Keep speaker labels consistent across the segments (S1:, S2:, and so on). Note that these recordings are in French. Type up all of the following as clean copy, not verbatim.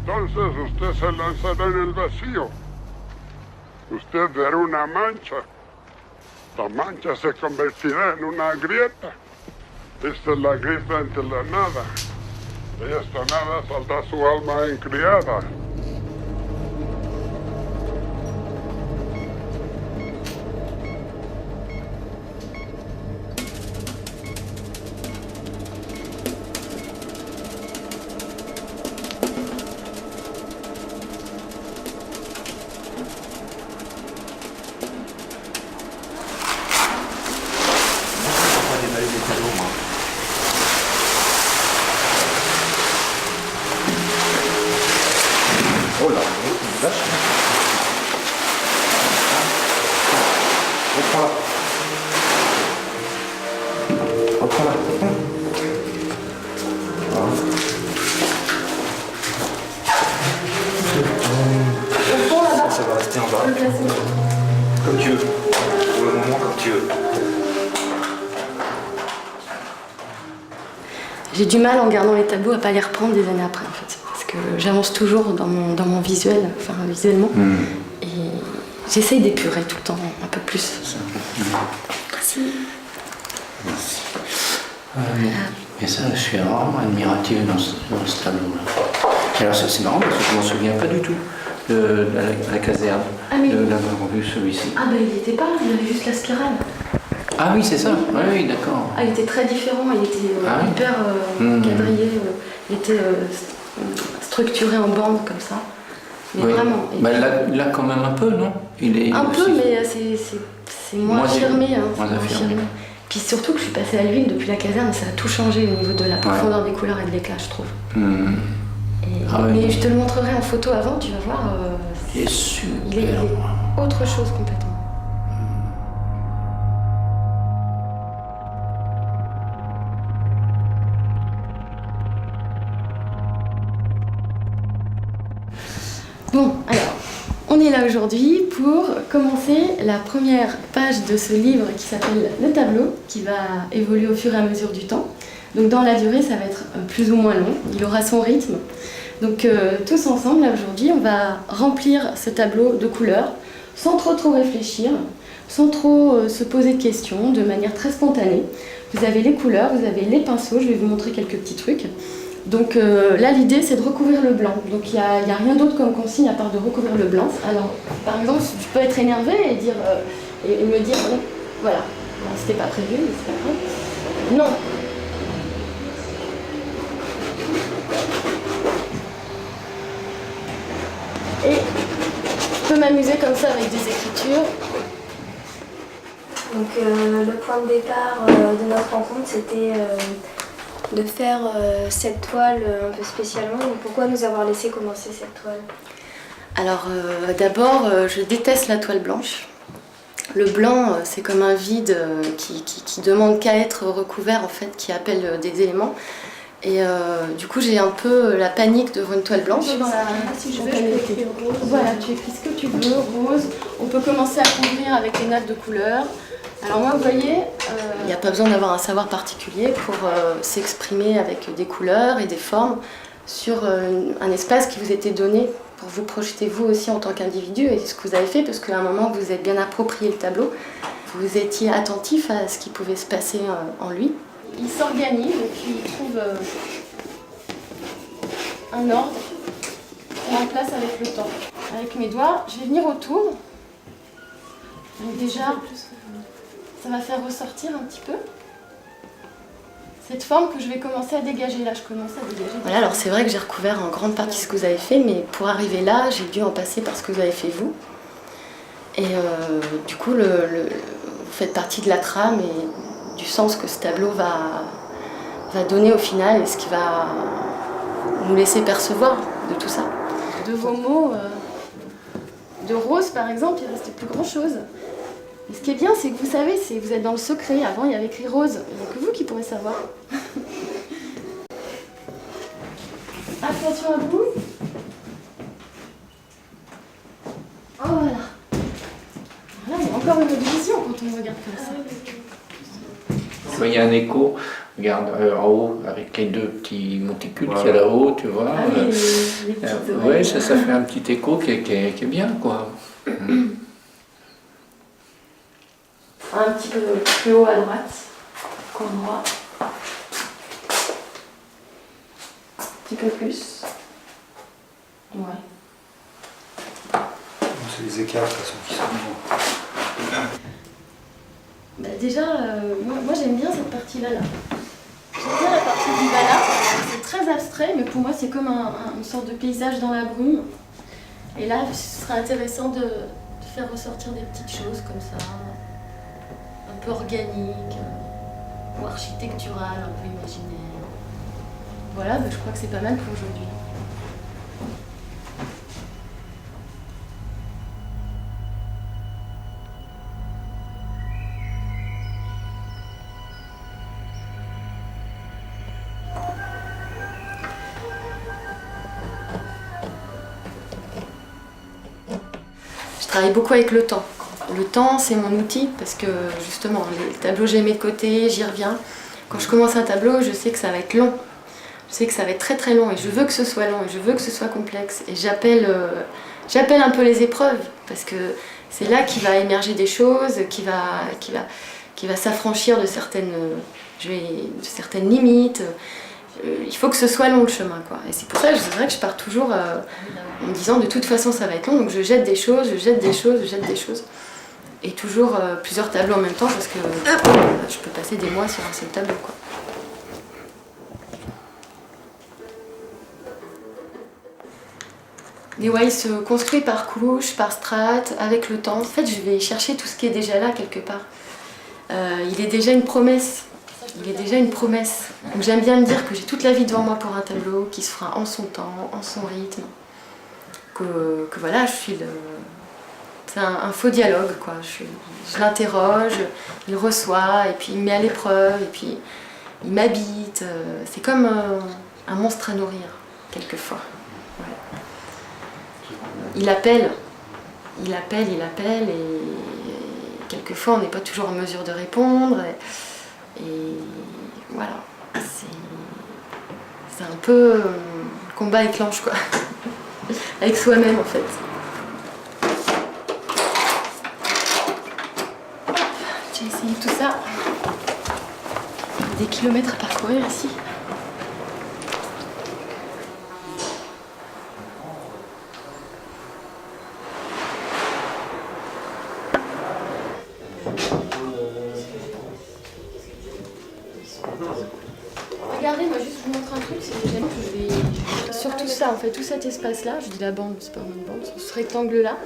S1: entonces usted se lanzará en el vacío. Usted verá una mancha. La mancha se convertirá en una grieta. Esta es la grieta entre la nada. De esta nada saldrá su alma encriada.
S2: Oh là, une vache. Reprends-la. Reprends-la. Voilà. Ça va rester en bas. Comme tu veux. Pour le moment, comme tu veux.
S3: J'ai du mal en regardant les tableaux à pas les reprendre des années après en fait. Parce que j'avance toujours dans mon visuel, enfin visuellement. Et j'essaye d'épurer tout le temps un peu plus. Merci.
S4: Merci. Mais ça, je suis vraiment admirative dans ce tableau-là. Alors c'est marrant parce que je m'en souviens pas du tout de la caserne, d'avoir vu celui-ci.
S3: Ah ben il était pas, il y avait juste la spirale.
S4: Ah oui, c'est ça, oui, d'accord.
S3: Ah, il était très différent, il était hyper quadrillé, il était structuré en bandes comme ça. Mais
S4: oui.
S3: vraiment.
S4: Bah, là, quand même un peu, non?
S3: Un peu, mais c'est moins affirmé. Hein,
S4: moins affirmé.
S3: Puis surtout que je suis passée à l'huile depuis la caserne, ça a tout changé au niveau de la profondeur des couleurs et de l'éclat, je trouve. Mais je te le montrerai en photo avant, tu vas voir.
S4: Il est super.
S3: Il est autre chose complètement. Bon, alors, on est là aujourd'hui pour commencer la première page de ce livre qui s'appelle Le tableau, qui va évoluer au fur et à mesure du temps. Donc dans la durée, ça va être plus ou moins long, il aura son rythme. Donc tous ensemble, là aujourd'hui, on va remplir ce tableau de couleurs, sans trop réfléchir, sans trop se poser de questions, de manière très spontanée. Vous avez les couleurs, vous avez les pinceaux, je vais vous montrer quelques petits trucs. Donc là, l'idée, c'est de recouvrir le blanc. Donc il n'y a rien d'autre comme consigne à part de recouvrir le blanc. Alors, par exemple, je peux être énervée et, et me dire, bon, voilà, bon, c'était pas prévu, mais c'est pas grave. Non. Et je peux m'amuser comme ça avec des écritures.
S5: Donc le point de départ de notre rencontre, c'était de faire cette toile un peu spécialement. Donc pourquoi nous avoir laissé commencer cette toile?
S3: Alors d'abord, je déteste la toile blanche. Le blanc, c'est comme un vide qui demande qu'à être recouvert, en fait, qui appelle des éléments. Et du coup, j'ai un peu la panique devant une toile blanche.
S5: Si je veux, je peux écrire rose.
S3: Voilà, tu écris ce que tu veux, rose. On peut commencer à couvrir avec les notes de couleur. Alors moi, vous voyez, il n'y a pas besoin d'avoir un savoir particulier pour s'exprimer avec des couleurs et des formes sur un espace qui vous était donné pour vous projeter vous aussi en tant qu'individu et ce que vous avez fait, parce qu'à un moment, vous êtes bien approprié le tableau, vous étiez attentif à ce qui pouvait se passer en lui. Il s'organise et puis il trouve un ordre en place avec le temps. Avec mes doigts, je vais venir autour. Donc déjà, ça va faire ressortir un petit peu cette forme que je vais commencer à dégager. Là, je commence à dégager. Voilà, alors c'est vrai que j'ai recouvert en grande partie ce que vous avez fait, mais pour arriver là, j'ai dû en passer par ce que vous avez fait vous. Et du coup, vous faites partie de la trame et du sens que ce tableau va donner au final et ce qui va nous laisser percevoir de tout ça. De vos mots, de rose par exemple, il ne restait plus grand chose. Et ce qui est bien, c'est que vous savez, vous êtes dans le secret. Avant, il y avait écrit rose. Il n'y a que vous qui pourrez savoir. Attention à vous. Oh, voilà. Voilà, il y a encore une autre vision quand on regarde comme ça.
S4: Il y a un écho Regarde, en haut, avec les deux petits monticules
S2: Voilà.
S4: qu'il y a là-haut, tu vois.
S3: Ah oui, les petites
S4: Oui,
S3: oreilles.
S4: ça fait un petit écho qui est bien, quoi.
S3: Un petit peu plus haut à droite, coin droit. Un petit peu plus. Ouais.
S2: C'est les écarts de toute façon qui sont.
S3: Bah déjà, moi j'aime bien cette partie-là. J'aime bien la partie du Vala. C'est très abstrait, mais pour moi c'est comme une sorte de paysage dans la brume. Et là, ce serait intéressant de faire ressortir des petites choses comme ça, un peu organiques, ou architecturales, un peu imaginaires. Voilà, bah, je crois que c'est pas mal pour aujourd'hui. Je travaille beaucoup avec le temps. Le temps, c'est mon outil parce que justement, les tableaux, j'ai mis de côté, j'y reviens. Quand je commence un tableau, je sais que ça va être long. Je sais que ça va être très très long et je veux que ce soit long et je veux que ce soit complexe. Et j'appelle un peu les épreuves parce que c'est là qu'il va émerger des choses, qui va s'affranchir de certaines limites. Il faut que ce soit long le chemin, quoi. Et c'est pour ça que c'est vrai que je pars toujours en me disant de toute façon ça va être long, donc je jette des choses, je jette des choses, je jette des choses. Et toujours plusieurs tableaux en même temps parce que je peux passer des mois sur un seul tableau, quoi. Et ouais, il se construit par couche, par strate, avec le temps. En fait, je vais chercher tout ce qui est déjà là quelque part. Il est déjà une promesse. Il est déjà une promesse. Donc j'aime bien me dire que j'ai toute la vie devant moi pour un tableau qui se fera en son temps, en son rythme. Que voilà, je suis le... C'est un faux dialogue, quoi. Je l'interroge, il reçoit, et puis il me met à l'épreuve, et puis il m'habite. C'est comme un monstre à nourrir, quelquefois. Ouais. Il appelle, et quelquefois on n'est pas toujours en mesure de répondre. Et voilà, c'est un peu le combat avec l'ange, quoi. Avec soi-même, en fait. J'ai essayé tout ça. Des kilomètres à parcourir ici. Regardez, moi juste je vous montre un truc, c'est que je vais sur tout ça, en fait, tout cet espace-là, je dis la bande, c'est pas une bande, sur ce rectangle-là,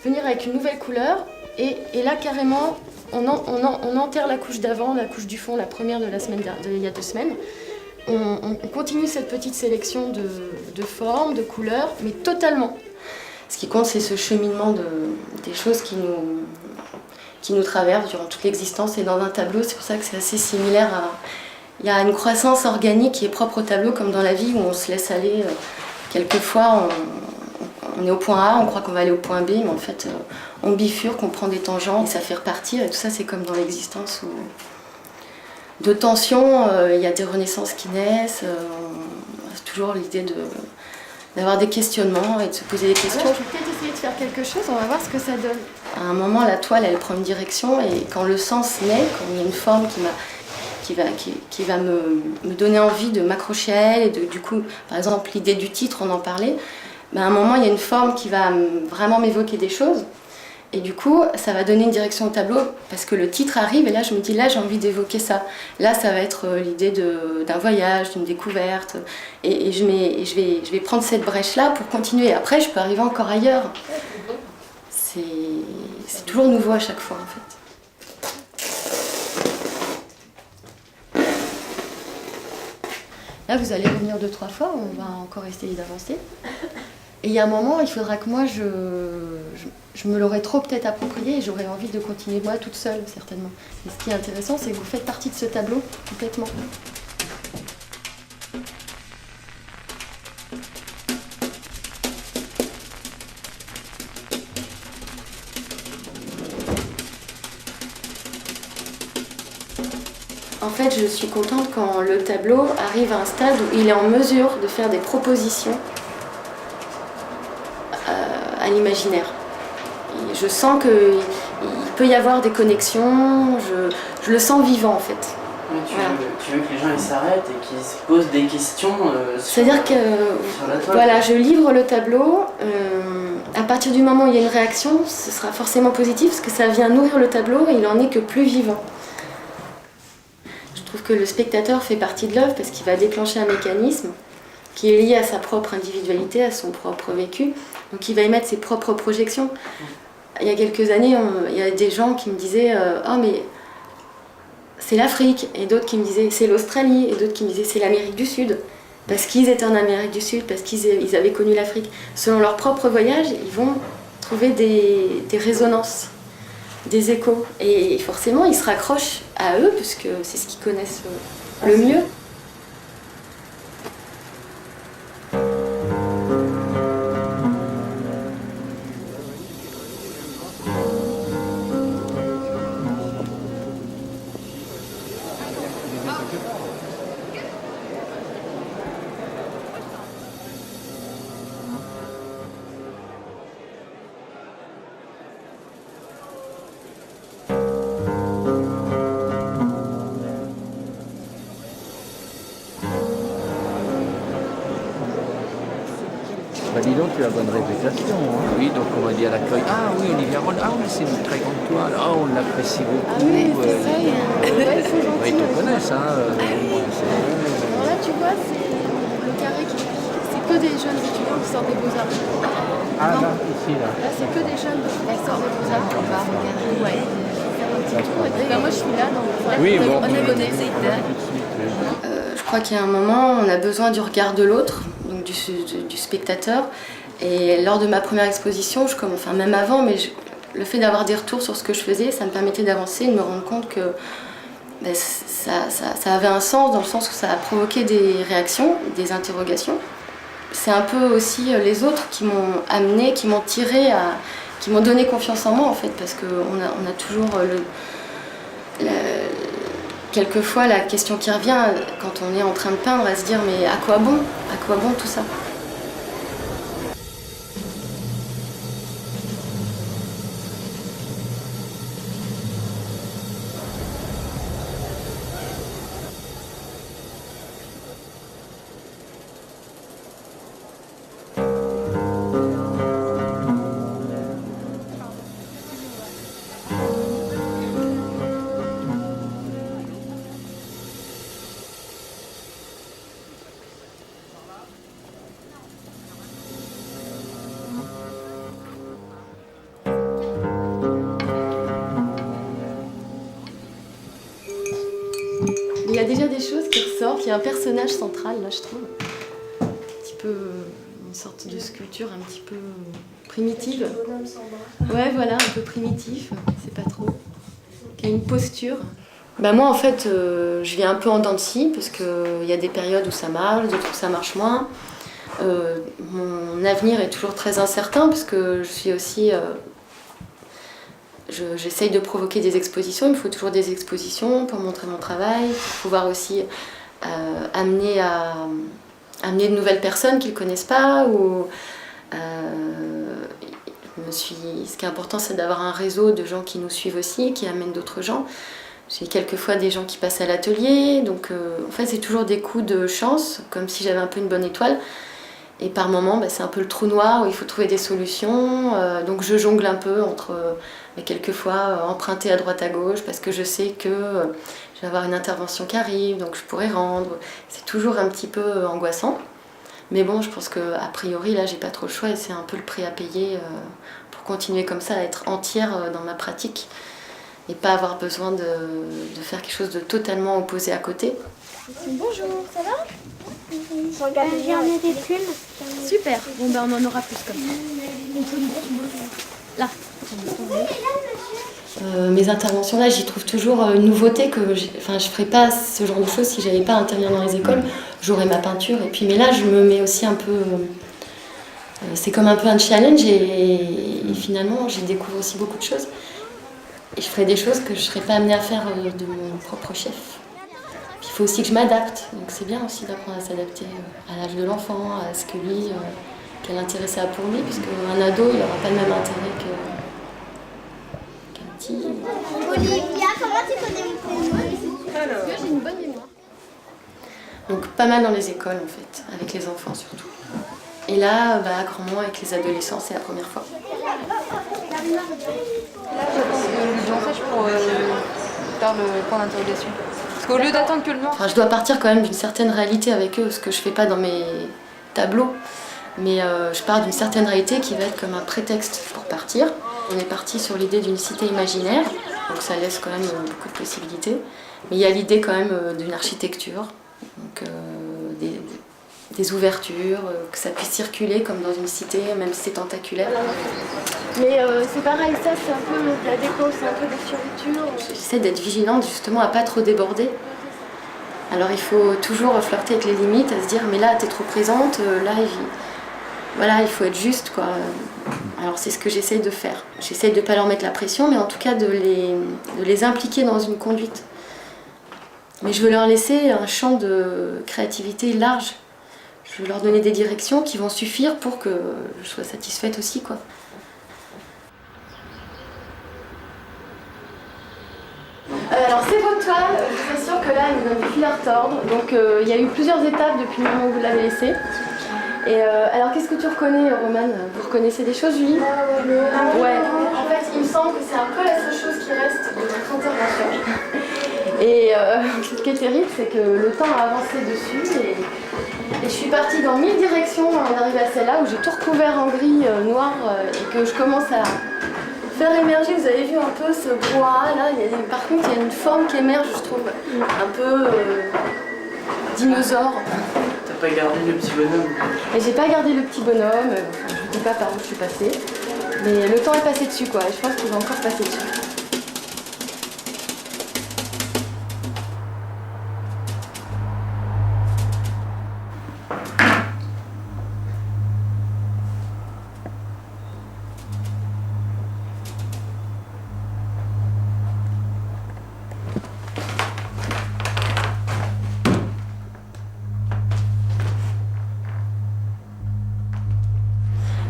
S3: venir avec une nouvelle couleur, et là carrément, on enterre la couche d'avant, la couche du fond, la première de la semaine il y a 2 semaines. On continue cette petite sélection de formes, de couleurs, mais totalement. Ce qui compte, c'est ce cheminement des choses qui nous traversent durant toute l'existence, et dans un tableau, c'est pour ça que c'est assez similaire à... Il y a une croissance organique qui est propre au tableau, comme dans la vie où on se laisse aller. Quelquefois, on est au point A, on croit qu'on va aller au point B, mais en fait, on bifurque, on prend des tangents et ça fait repartir. Et tout ça, c'est comme dans l'existence où de tensions, il y a des renaissances qui naissent. C'est toujours l'idée d'avoir des questionnements et de se poser des questions. Je vais peut-être essayer de faire quelque chose, on va voir ce que ça donne. À un moment, la toile, elle prend une direction, et quand le sens naît, quand il y a une forme qui va me donner envie de m'accrocher à elle, et du coup, par exemple, l'idée du titre, on en parlait, à un moment, il y a une forme qui va vraiment m'évoquer des choses, et du coup, ça va donner une direction au tableau, parce que le titre arrive, et là, je me dis, là, j'ai envie d'évoquer ça. Là, ça va être l'idée d'un voyage, d'une découverte, et je vais prendre cette brèche-là pour continuer. Après, je peux arriver encore ailleurs. C'est toujours nouveau à chaque fois, en fait. Là, vous allez revenir 2-3 fois, on va encore essayer d'avancer. Et il y a un moment, il faudra que moi, je me l'aurais trop peut-être approprié, et j'aurais envie de continuer moi toute seule, certainement. Et ce qui est intéressant, c'est que vous faites partie de ce tableau complètement. En fait, je suis contente quand le tableau arrive à un stade où il est en mesure de faire des propositions à l'imaginaire. Je sens qu'il peut y avoir des connexions, je le sens vivant en fait.
S6: Mais tu veux que les gens ils s'arrêtent et qu'ils se posent des questions
S3: C'est-à-dire que voilà, je livre le tableau, à partir du moment où il y a une réaction, ce sera forcément positif parce que ça vient nourrir le tableau et il en est que plus vivant. Je trouve que le spectateur fait partie de l'œuvre parce qu'il va déclencher un mécanisme qui est lié à sa propre individualité, à son propre vécu. Donc il va émettre ses propres projections. Il y a quelques années, il y a des gens qui me disaient « Oh mais c'est l'Afrique » et d'autres qui me disaient « C'est l'Australie » et d'autres qui me disaient « C'est l'Amérique du Sud » parce qu'ils étaient en Amérique du Sud, parce qu'ils avaient connu l'Afrique. Selon leur propre voyage, ils vont trouver des résonances, des échos. Et forcément, ils se raccrochent à eux parce que c'est ce qu'ils connaissent le mieux.
S7: Bah dis donc, tu as bonne réputation. Hein. Oui, donc on va dire à l'accueil. Ah oui, Olivia Ronde, ah oui, c'est une très grande toile. Ah, on l'apprécie beaucoup.
S3: Ah oui, c'est ça, ouais, ils sont gentils.
S7: Ils te connaissent, hein.
S3: Alors là, tu vois, c'est le carré c'est que des jeunes étudiants qui sortent des Beaux-Arts.
S7: Ah là, ici, là.
S3: Là, c'est que des jeunes qui sortent des Beaux-Arts. On va regarder. Ouais. Faire un petit tour. Et ben, moi, je suis là, donc
S7: oui, bon,
S3: on est abonnés. Je crois qu'il y a un moment, on a besoin du regard de l'autre, donc du spectateur. Et lors de ma première exposition, enfin même avant, mais le fait d'avoir des retours sur ce que je faisais, ça me permettait d'avancer et de me rendre compte que ben, ça avait un sens, dans le sens où ça a provoqué des réactions, des interrogations. C'est un peu aussi les autres qui m'ont amené, qui m'ont tiré, qui m'ont donné confiance en moi en fait, parce qu'on a toujours quelquefois la question qui revient quand on est en train de peindre, à se dire mais à quoi bon tout ça? Il y a déjà des choses qui ressortent, il y a un personnage central là je trouve, un petit peu une sorte de sculpture un petit peu primitive. Ouais voilà, un peu primitif, c'est pas trop, qui a une posture. Bah moi en fait je viens un peu en dents de scie parce qu'il y a des périodes où ça marche, d'autres où ça marche moins. Mon avenir est toujours très incertain parce que je suis aussi... J'essaye de provoquer des expositions, il me faut toujours des expositions pour montrer mon travail, pour pouvoir aussi amener de nouvelles personnes qui ne le connaissent pas. Ce qui est important, c'est d'avoir un réseau de gens qui nous suivent aussi, qui amènent d'autres gens. J'ai quelquefois des gens qui passent à l'atelier, donc en fait c'est toujours des coups de chance, comme si j'avais un peu une bonne étoile. Et par moments, c'est un peu le trou noir où il faut trouver des solutions. Donc je jongle un peu entre, quelquefois, emprunter à droite à gauche parce que je sais que je vais avoir une intervention qui arrive, donc je pourrais rendre. C'est toujours un petit peu angoissant. Mais bon, je pense qu'a priori, là, j'ai pas trop le choix et c'est un peu le prix à payer pour continuer comme ça, à être entière dans ma pratique et pas avoir besoin de faire quelque chose de totalement opposé à côté.
S5: Bonjour, ça va?
S8: J'ai emmené des plumes.
S3: Super, bon on en aura plus comme ça. Là. Mes interventions là, j'y trouve toujours une nouveauté que je ferais pas ce genre de choses si j'avais pas à intervenir dans les écoles. J'aurais ma peinture et puis mais là je me mets aussi un peu, c'est comme un peu un challenge et finalement j'y découvre aussi beaucoup de choses et je ferai des choses que je serais pas amenée à faire de mon propre chef. faut aussi que je m'adapte. Donc c'est bien aussi d'apprendre à s'adapter à l'âge de l'enfant, à ce que lui, quel intérêt ça a pour lui, puisque un ado, il n'aura pas le même intérêt qu'un petit.
S8: Olivia, comment tu connais mon prénom? J'ai une bonne mémoire.
S3: Donc pas mal dans les écoles en fait, avec les enfants surtout. Et là, grandement avec les adolescents, c'est la première fois.
S9: Là, j'attends que le blanc sèche pour faire le point d'interrogation. Parce qu'au lieu d'attendre que le blanc...
S3: Enfin, je dois partir quand même d'une certaine réalité avec eux, ce que je fais pas dans mes tableaux. Mais je pars d'une certaine réalité qui va être comme un prétexte pour partir. On est parti sur l'idée d'une cité imaginaire, donc ça laisse quand même beaucoup de possibilités. Mais il y a l'idée quand même d'une architecture, donc des ouvertures, que ça puisse circuler comme dans une cité, même si c'est tentaculaire.
S5: Mais c'est pareil, ça c'est un peu de la déco, c'est un peu des fioritures.
S3: J'essaie d'être vigilante justement à pas trop déborder. Alors il faut toujours flirter avec les limites, à se dire mais là t'es trop présente, là voilà, il faut être juste quoi. Alors c'est ce que j'essaie de faire. J'essaie de pas leur mettre la pression, mais en tout cas de les impliquer dans une conduite. Mais je veux leur laisser un champ de créativité large. Je veux leur donner des directions qui vont suffire pour que je sois satisfaite aussi, quoi. Alors c'est votre toile, je vous assure que là il nous donne du fil à retordre. Donc il y a eu plusieurs étapes depuis le moment où vous l'avez laissé. Et alors qu'est-ce que tu reconnais, Romane? Vous reconnaissez des choses, Julie? Ouais. En fait, il me semble que c'est un peu la seule chose qui reste de votre intervention. Et ce qui est terrible, c'est que le temps a avancé dessus et je suis partie dans 1000 directions avant d'arriver à celle-là où j'ai tout recouvert en gris noir et que je commence à faire émerger. Vous avez vu un peu ce brouhaha là, par contre il y a une forme qui émerge, je trouve, un peu dinosaure.
S6: T'as pas gardé le petit bonhomme?
S3: Et j'ai pas gardé le petit bonhomme, je ne dis pas par où je suis passée, mais le temps est passé dessus quoi, et je pense qu'il va encore passer dessus.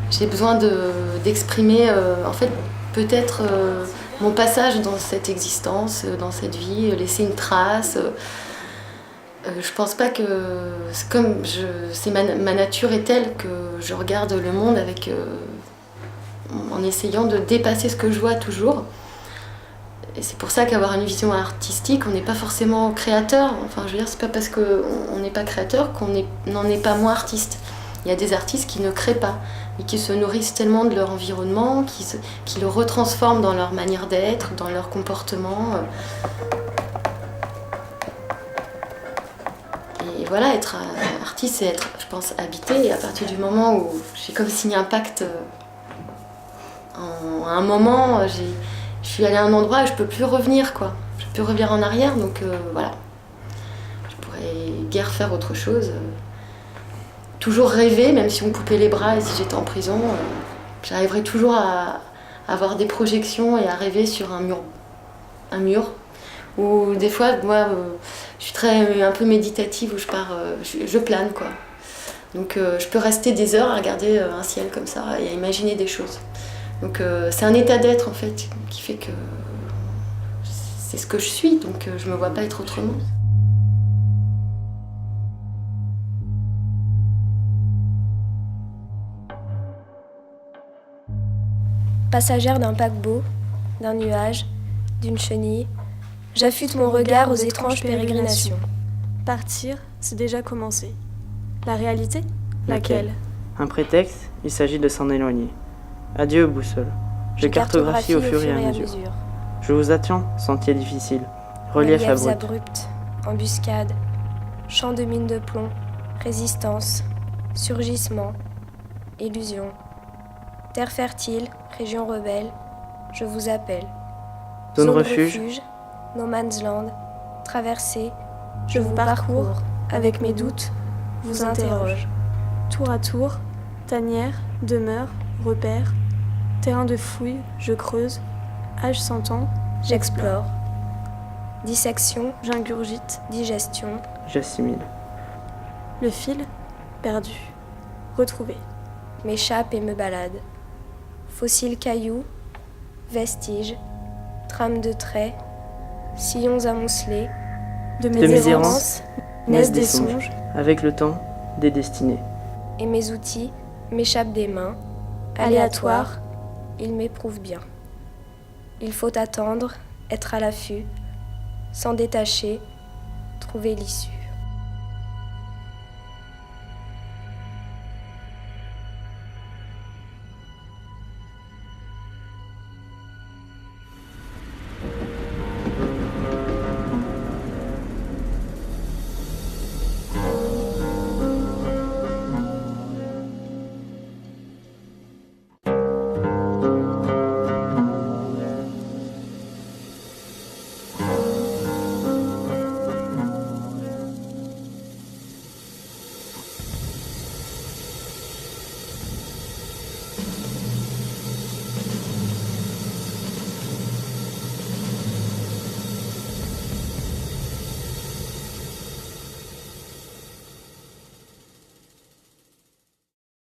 S3: J'ai besoin d'exprimer, en fait, peut-être mon passage dans cette existence, dans cette vie, laisser une trace. Je pense pas que, ma nature est telle que je regarde le monde avec, en essayant de dépasser ce que je vois toujours. Et c'est pour ça qu'avoir une vision artistique, on n'est pas forcément créateur. Enfin, je veux dire, c'est pas parce qu'on n'est pas créateur qu'on n'en est pas moins artiste. Il y a des artistes qui ne créent pas, mais qui se nourrissent tellement de leur environnement, qui le retransforment dans leur manière d'être, dans leur comportement. Et voilà, être artiste, c'est être, je pense, habité. Et à partir du moment où j'ai comme signé un pacte, à un moment, je suis allée à un endroit et je peux plus revenir, quoi. Je peux plus revenir en arrière, donc voilà. Je pourrais guère faire autre chose. Toujours rêver, même si on me coupait les bras et si j'étais en prison, j'arriverais toujours à avoir des projections et à rêver sur un mur. Ou des fois, moi, je suis un peu méditative, où je plane, quoi. Donc je peux rester des heures à regarder un ciel comme ça et à imaginer des choses. Donc c'est un état d'être, en fait, qui fait que c'est ce que je suis, donc je me vois pas être autrement.
S5: Passagère d'un paquebot, d'un nuage, d'une chenille, j'affûte mon regard aux étranges pérégrinations.
S10: Partir, c'est déjà commencer. La réalité?
S6: Laquelle? Un prétexte, il s'agit de s'en éloigner. Adieu, boussole. Je cartographie au fur et à mesure. Je vous attends, sentier difficile. Relief
S5: abrupt, embuscade, champ de mine de plomb, résistance, surgissement, illusion. Terre fertile, région rebelle, je vous appelle.
S6: Zone refuge,
S5: no man's land, traversée, je vous parcours, avec mes doutes, vous interroge.
S10: Tour à tour, tanière, demeure, repère, terrain de fouille, je creuse, âge sans temps,
S5: j'explore. Dissection,
S10: J'ingurgite.
S5: digestion,
S6: J'assimile.
S10: Le fil, perdu. Retrouvé.
S5: m'échappe et me balade. Fossiles cailloux, vestiges, trames de traits, sillons amoncelés,
S10: De
S6: De
S10: mes
S6: mes
S10: errances,
S6: errances,
S10: naissent des songes.
S6: Avec le temps, des destinées.
S5: et mes outils m'échappent des mains. Aléatoires, ils m'éprouvent bien. Il faut attendre, être à l'affût, s'en détacher, trouver l'issue.